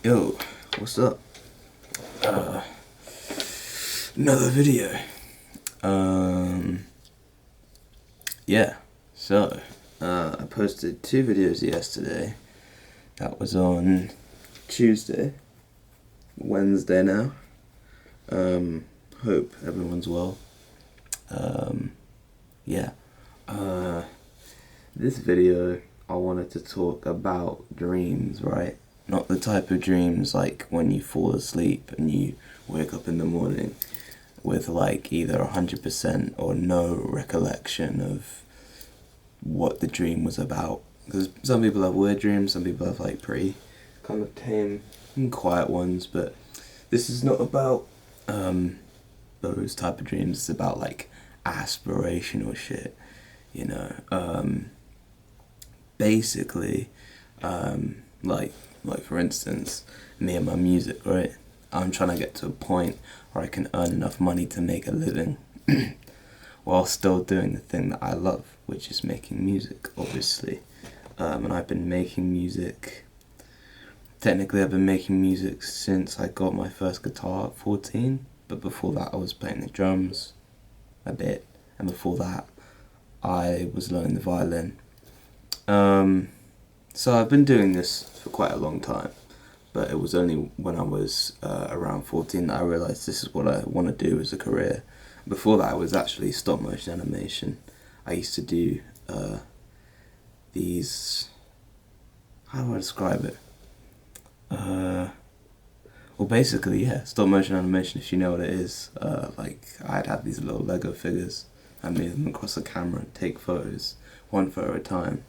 Yo, what's up? Uh, Another video. Um, yeah. So, I posted 2 videos yesterday. That was on Tuesday, Wednesday now. Hope everyone's well. Yeah. This video, I wanted to talk about dreams, right? Not the type of dreams like when you fall asleep and you wake up in the morning with like either 100% or no recollection of what the dream was about. Because some people have weird dreams, some people have like pretty kind of tame and quiet ones, but this is not about those type of dreams. It's about like aspirational shit, you know. Basically, like for instance, me and my music, right? I'm trying to get to a point where I can earn enough money to make a living while still doing the thing that I love, which is making music, obviously. And I've been making music. Technically, I've been making music since I got my first guitar at 14, but before that, I was playing the drums a bit, and before that, I was learning the violin. So I've been doing this for quite a long time, but it was only when I was around 14 that I realised this is what I want to do as a career. Before that, I was actually stop motion animation. I used to do these. How do I describe it? Well, basically, yeah, stop motion animation. If you know what it is, like I'd have these little Lego figures. I made them across the camera and take photos, one photo at a time.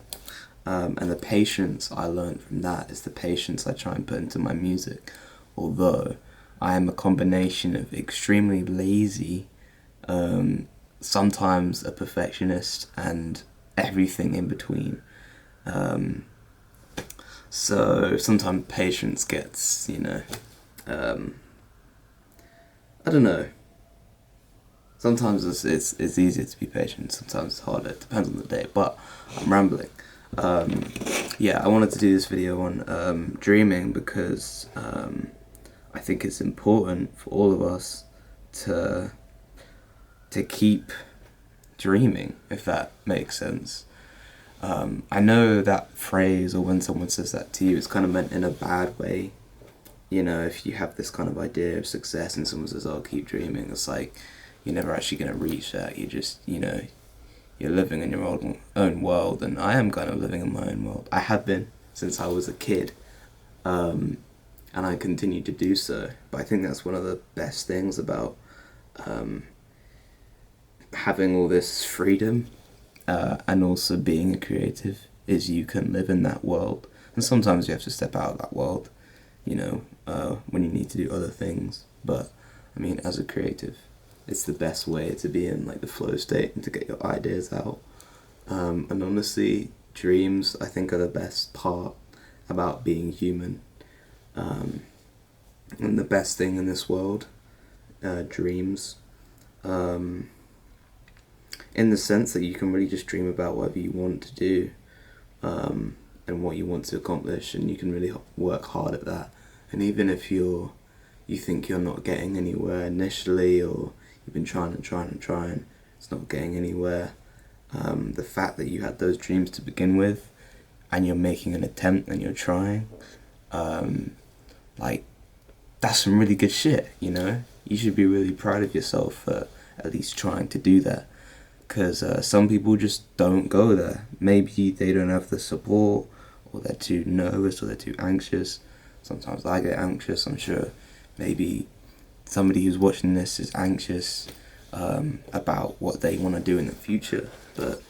And the patience I learned from that is the patience I try and put into my music. Although I am a combination of extremely lazy, sometimes a perfectionist, and everything in between. So sometimes patience gets, I don't know. Sometimes it's easier to be patient. Sometimes it's harder. It depends on the day. But I'm rambling. Yeah, I wanted to do this video on dreaming because I think it's important for all of us to keep dreaming, if that makes sense. I know that phrase, or when someone says that to you, it's kind of meant in a bad way. You know, if you have this kind of idea of success and someone says, "Oh, keep dreaming," it's like you're never actually going to reach that. You just, you're living in your own world, and I am kind of living in my own world. I have been since I was a kid, and I continue to do so. But I think that's one of the best things about having all this freedom and also being a creative is you can live in that world. And sometimes you have to step out of that world, when you need to do other things. But, I mean, as a creative, it's the best way to be in like the flow state and to get your ideas out. And honestly, dreams I think are the best part about being human. And the best thing in this world, dreams. In the sense that you can really just dream about whatever you want to do, and what you want to accomplish, and you can really work hard at that. And even if you think you're not getting anywhere initially, or you've been trying and trying and trying, it's not getting anywhere. The fact that you had those dreams to begin with, and you're making an attempt and you're trying, like, that's some really good shit, You should be really proud of yourself for at least trying to do that. Because some people just don't go there. Maybe they don't have the support, or they're too nervous, or they're too anxious. Sometimes I get anxious. I'm sure maybe somebody who's watching this is anxious about what they want to do in the future. But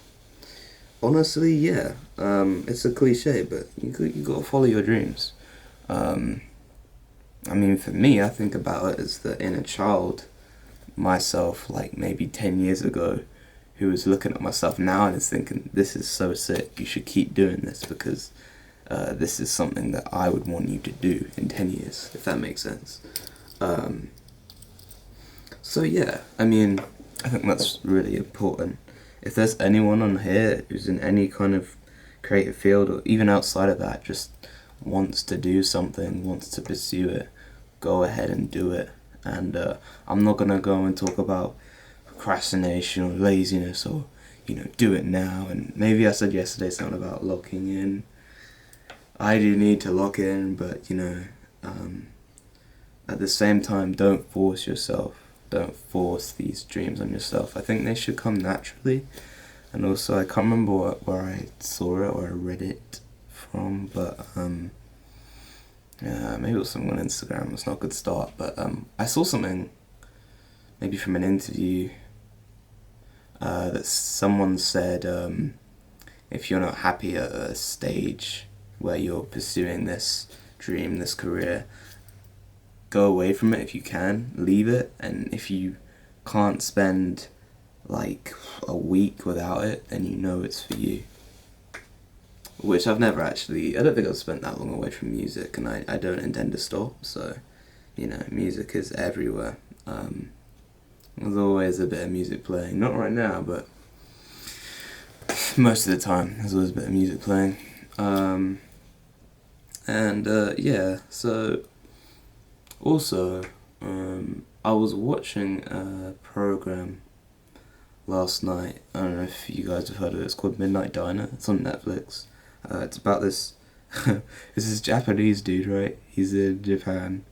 honestly, yeah, it's a cliche, but you got to follow your dreams. I mean, for me, I think about it as the inner child myself, like maybe 10 years ago, who was looking at myself now and is thinking, this is so sick, you should keep doing this, because this is something that I would want you to do in 10 years, if that makes sense. So yeah, I mean, I think that's really important. If there's anyone on here who's in any kind of creative field, or even outside of that, just wants to do something, wants to pursue it, go ahead and do it. And I'm not gonna go and talk about procrastination or laziness or, do it now. And maybe I said yesterday something about locking in. I do need to lock in, but at the same time, don't force yourself. Don't force these dreams on yourself. I think they should come naturally. And also, I can't remember where I saw it or I read it from, but maybe it was something on Instagram. It's not a good start, but I saw something, maybe from an interview, that someone said, if you're not happy at a stage where you're pursuing this dream, this career, go away from it if you can, leave it, and if you can't spend like a week without it, then it's for you. Which I've never actually, I don't think I've spent that long away from music, and I don't intend to stop, so, music is everywhere. There's always a bit of music playing, not right now, but most of the time there's always a bit of music playing. So also, I was watching a program last night. I don't know if you guys have heard of it. It's called Midnight Diner. It's on Netflix. It's about this this Japanese dude, right? He's in Japan.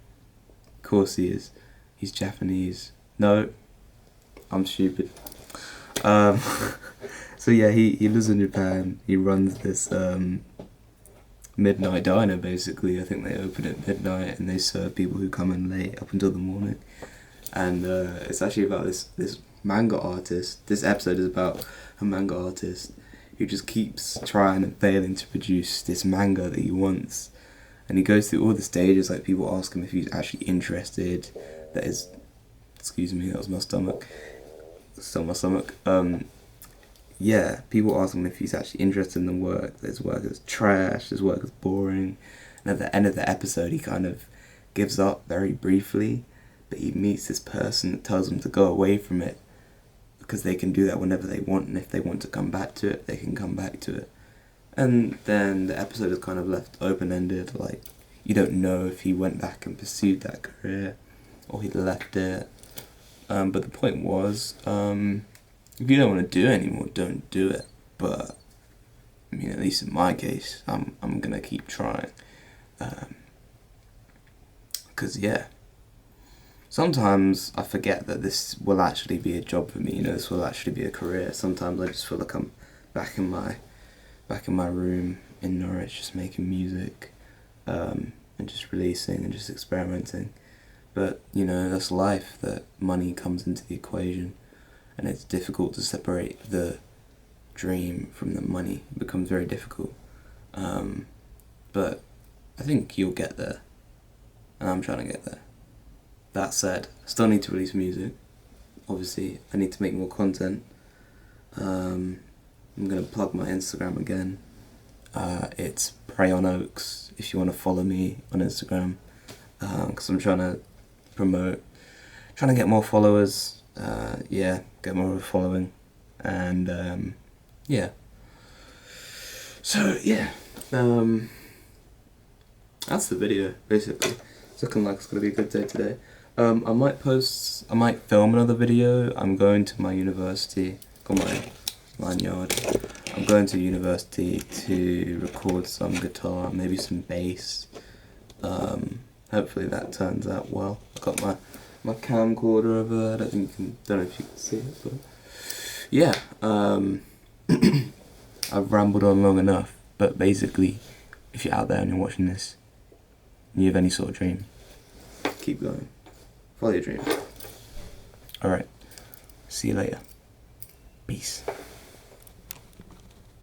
Of course he is. He's Japanese. No, I'm stupid. So yeah, he lives in Japan. He runs this midnight diner, basically. I think they open at midnight and they serve people who come in late up until the morning. And it's actually about this manga artist. This episode is about a manga artist who just keeps trying and failing to produce this manga that he wants. And he goes through all the stages, like people ask him if he's actually interested. Excuse me, that was my stomach. Still my stomach. Yeah, people ask him if he's actually interested in the work. His work is trash, his work is boring. And at the end of the episode, he kind of gives up very briefly. But he meets this person that tells him to go away from it, because they can do that whenever they want, and if they want to come back to it, they can come back to it. And then the episode is kind of left open-ended, like, you don't know if he went back and pursued that career, or he left it. But the point was, if you don't want to do it anymore, don't do it. But, I mean, at least in my case, I'm gonna keep trying. 'Cause yeah, sometimes I forget that this will actually be a job for me. This will actually be a career. Sometimes I just feel like I'm back in my room in Norwich, just making music, and just releasing and just experimenting. But that's life. That money comes into the equation, and it's difficult to separate the dream from the money. It becomes very difficult. But I think you'll get there, and I'm trying to get there. That said, I still need to release music. Obviously, I need to make more content. I'm going to plug my Instagram again. It's Prey on Oaks, if you want to follow me on Instagram. Because I'm trying to promote, trying to get more followers. Get more of a following. And, yeah. So, yeah. That's the video, basically. It's looking like it's going to be a good day today. I might film another video. I'm going to my university, got my lanyard. I'm going to university to record some guitar, maybe some bass. Hopefully that turns out well. I've got my camcorder over there. I don't know if you can see it, but yeah. I've rambled on long enough, but basically, if you're out there and you're watching this, and you have any sort of dream, keep going. Follow your dream. Alright. See you later. Peace.